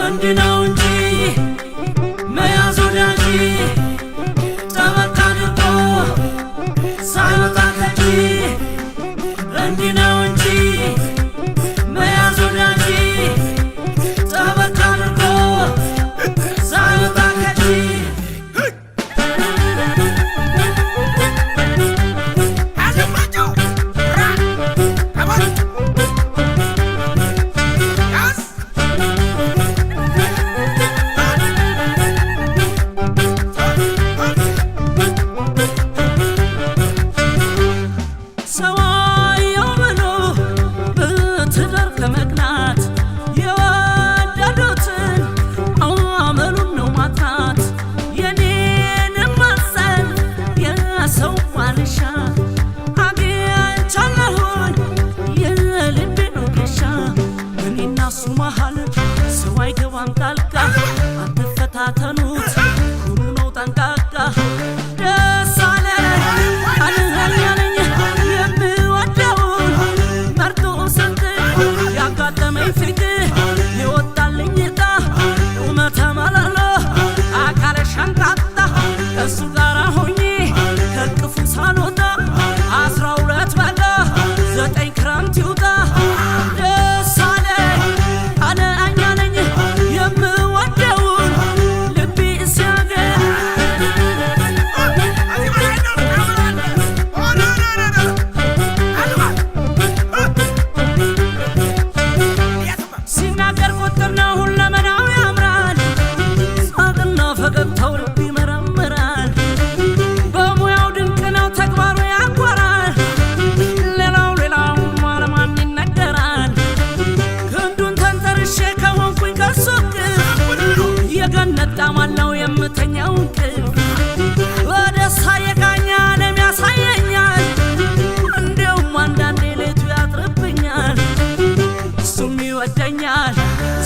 Andina unji meyazodaji tabatadko sayotakaji Andina unji meyazodaji tabatadko sayotakaji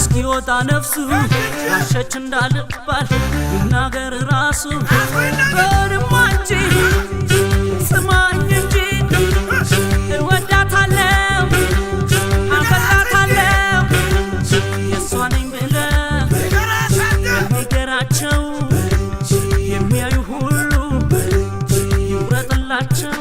Skiota nafsu ashach ndalbal nagar rasu bermanji samaኝ እንጂ እወዳታለሁ አፈቅራታለሁ የሷ ነኝ ብለህ ንገራቸው የሚያዩ ሁሉ ይውረጥላቸው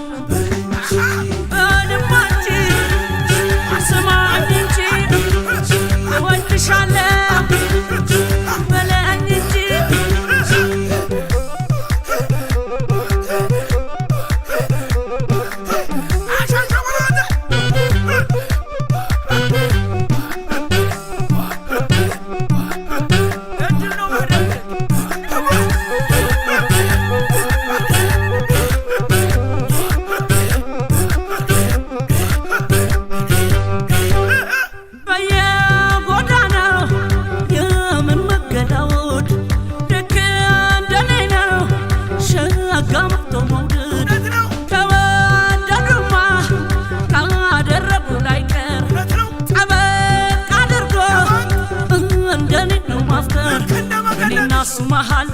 Mahal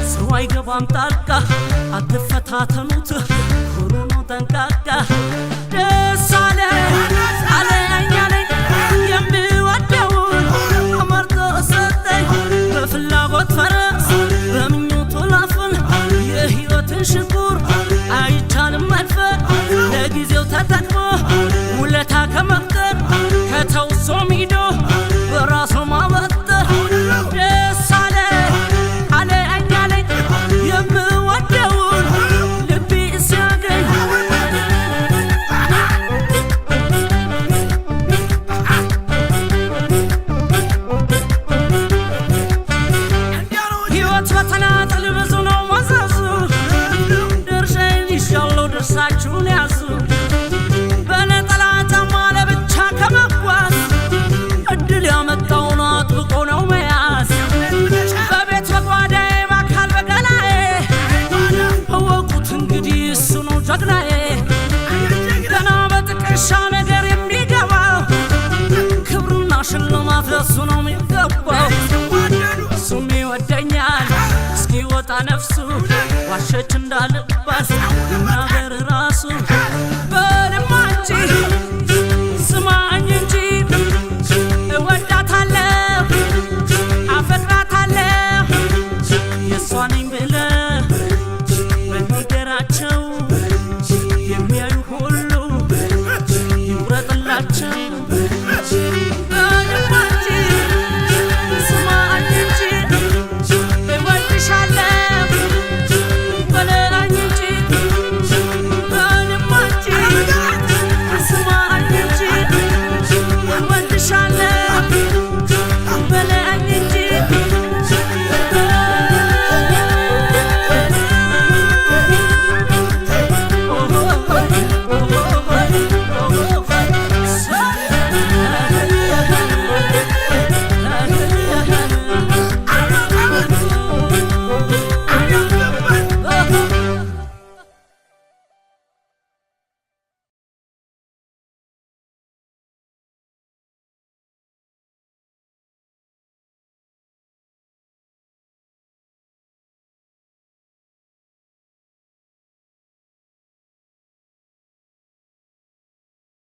so I go on talka at the fatatanut kuruno tankaka desale ale anyane yembi wadawun amarto satay beflagot faras bemnyutu lafun yehiyotin shkur አይቻልም መልፈር ለጊዜው ተጠቅሞ ውለታ ከመፍጠር ከተውሶ ሚዶ በራሱ ማበጠር ነፍሱ ዋሸች እንዳልባል ይናገር ራሱ